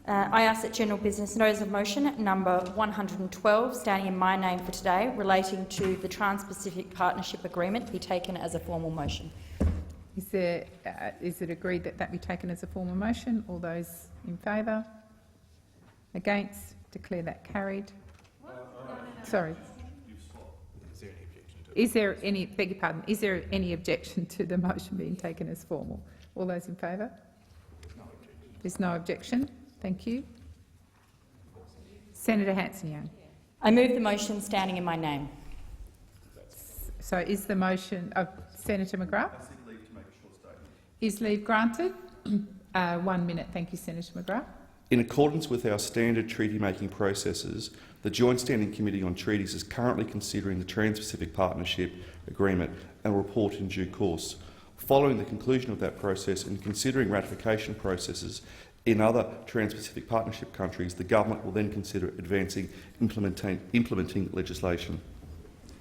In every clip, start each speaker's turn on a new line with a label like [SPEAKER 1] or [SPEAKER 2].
[SPEAKER 1] I ask that general business notice of motion number 112, standing in my name for today, relating to the Trans-Pacific Partnership Agreement, be taken as a formal motion.
[SPEAKER 2] Is it agreed that that be taken as a formal motion? All those in favour? Against? Declare that carried. Sorry. Is there any, beg your pardon, is there any objection to the motion being taken as formal? All those in favour? No objection. There's no objection. Thank you. Senator Hanson-Young.
[SPEAKER 1] I move the motion standing in my name.
[SPEAKER 2] So is the motion of Senator McGrath?
[SPEAKER 3] I seek leave to make a short statement.
[SPEAKER 2] Is leave granted? 1 minute. Thank you, Senator McGrath.
[SPEAKER 3] In accordance with our standard treaty-making processes, the Joint Standing Committee on Treaties is currently considering the Trans-Pacific Partnership Agreement and will report in due course. Following the conclusion of that process and considering ratification processes in other Trans-Pacific Partnership countries, the government will then consider advancing implementing legislation.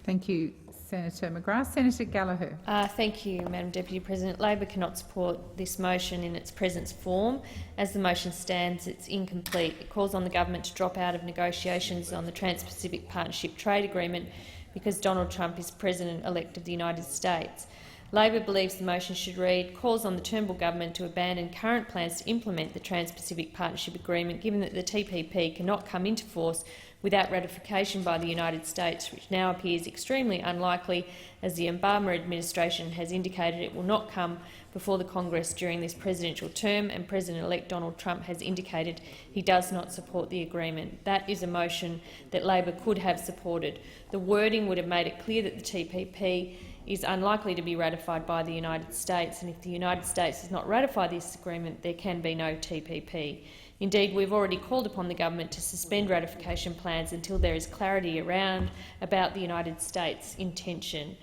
[SPEAKER 2] Thank you, Senator McGrath. Senator Gallagher.
[SPEAKER 4] Thank you, Madam Deputy President. Labor cannot support this motion in its present form. As the motion stands, it's incomplete. It calls on the government to drop out of negotiations on the Trans-Pacific Partnership Trade Agreement because Donald Trump is President-elect of the United States. Labor believes the motion should read, calls on the Turnbull government to abandon current plans to implement the Trans-Pacific Partnership Agreement, given that the TPP cannot come into force without ratification by the United States, which now appears extremely unlikely, as the Obama administration has indicated it will not come before the Congress during this presidential term, and President-elect Donald Trump has indicated he does not support the agreement. That is a motion that Labor could have supported. The wording would have made it clear that the TPP is unlikely to be ratified by the United States, and if the United States does not ratify this agreement, there can be no TPP. Indeed, we've already called upon the government to suspend ratification plans until there is clarity about the United States' intention.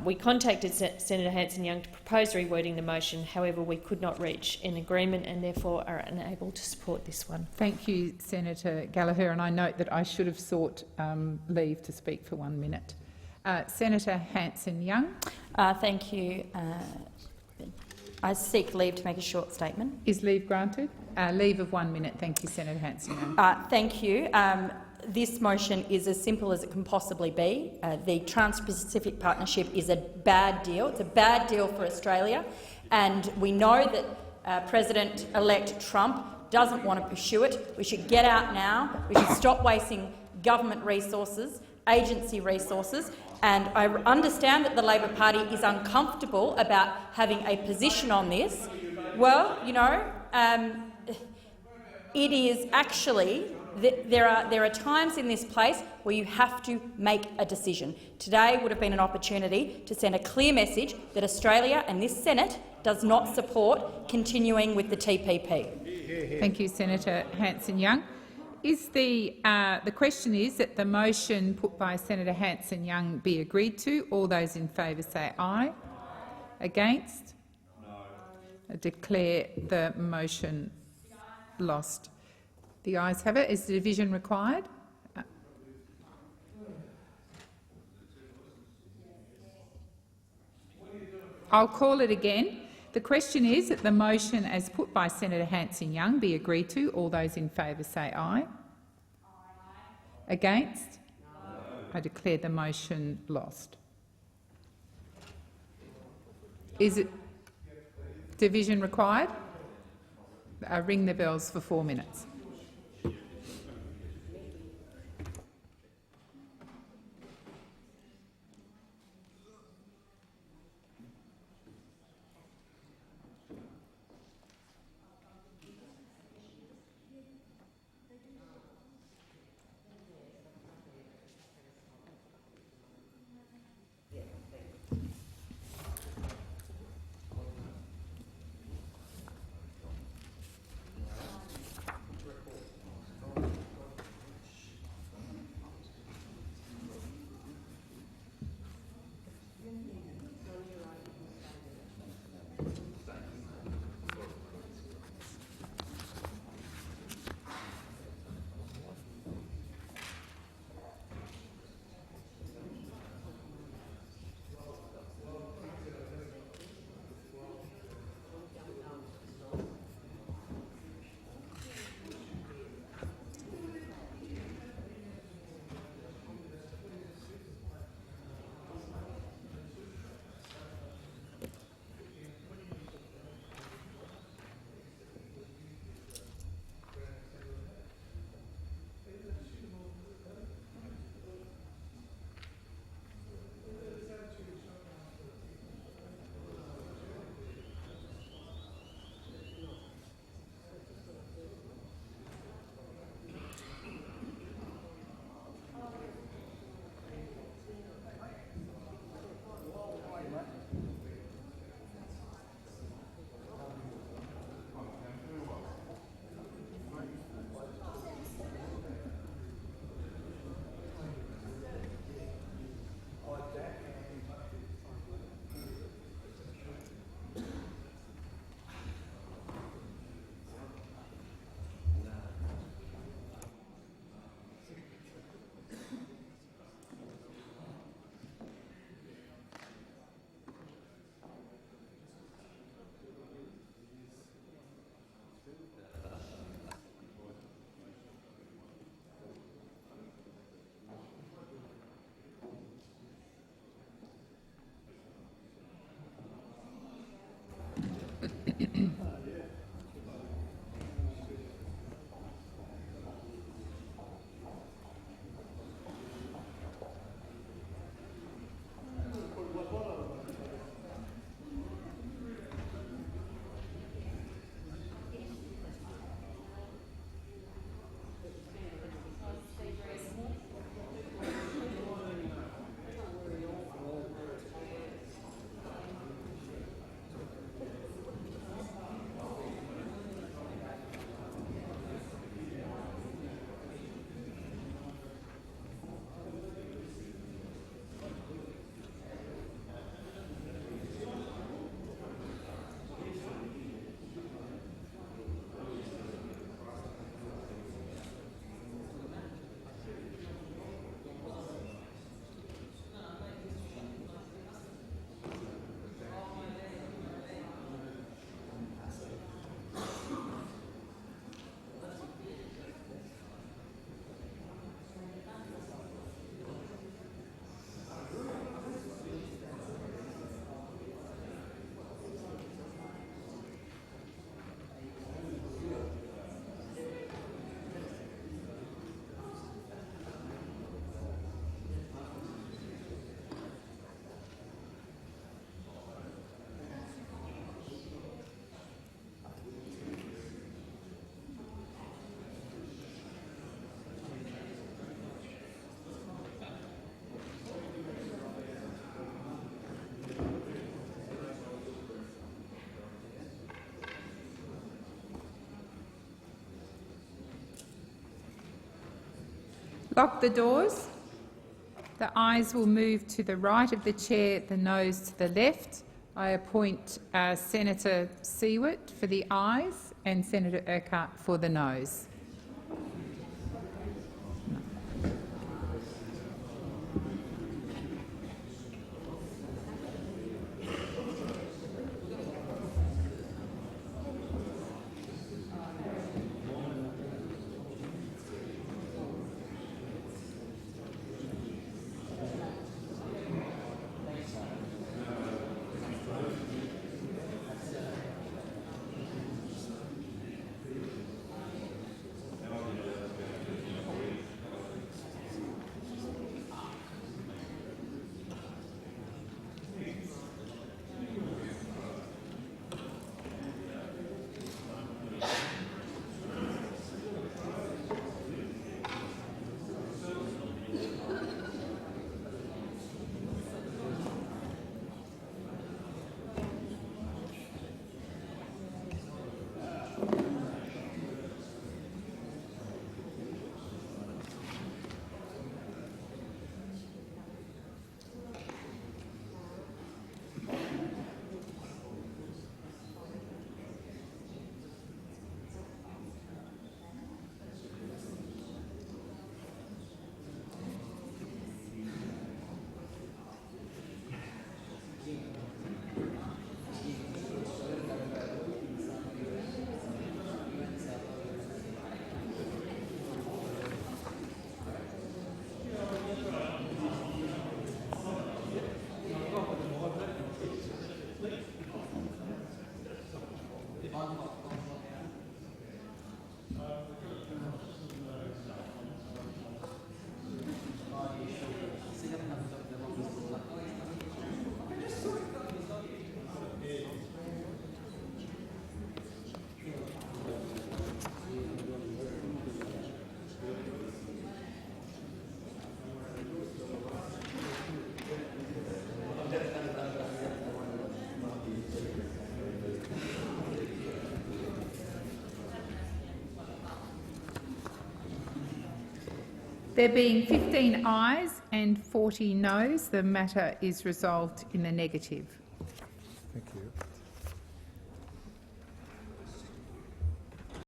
[SPEAKER 4] We contacted Senator Hanson-Young to propose rewording the motion. However, we could not reach an agreement and therefore are unable to support this one.
[SPEAKER 2] Thank you, Senator Gallagher, and I note that I should have sought leave to speak for 1 minute. Senator Hanson-Young.
[SPEAKER 1] Thank you. I seek leave to make a short statement.
[SPEAKER 2] Is leave granted? Leave of 1 minute. Thank you, Senator Hanson-Young.
[SPEAKER 1] Thank you. This motion is as simple as it can possibly be. The Trans-Pacific Partnership is a bad deal. It's a bad deal for Australia, and we know that President-elect Trump doesn't want to pursue it. We should get out now. We should stop wasting government resources, agency resources, and I understand that the Labor Party is uncomfortable about having a position on this. Well, you know, it is actually there are times in this place where you have to make a decision. Today would have been an opportunity to send a clear message that Australia and this Senate does not support continuing with the TPP.
[SPEAKER 2] Thank you, Senator Hanson-Young. The question is that the motion put by Senator Hanson-Young be agreed to. All those in favour say aye. Against? No. I declare the motion lost. The ayes have it. Is the division required? I'll call it again. The question is that the motion as put by Senator Hanson-Young be agreed to. All those in favour say aye. Aye. Against? No. I declare the motion lost. Is it division required? Ring the bells for 4 minutes. Lock the doors. The ayes will move to the right of the chair, the noes to the left. I appoint Senator Siewert for the ayes and Senator Urquhart for the noes. There being 15 ayes and 40 noes, the matter is resolved in the negative.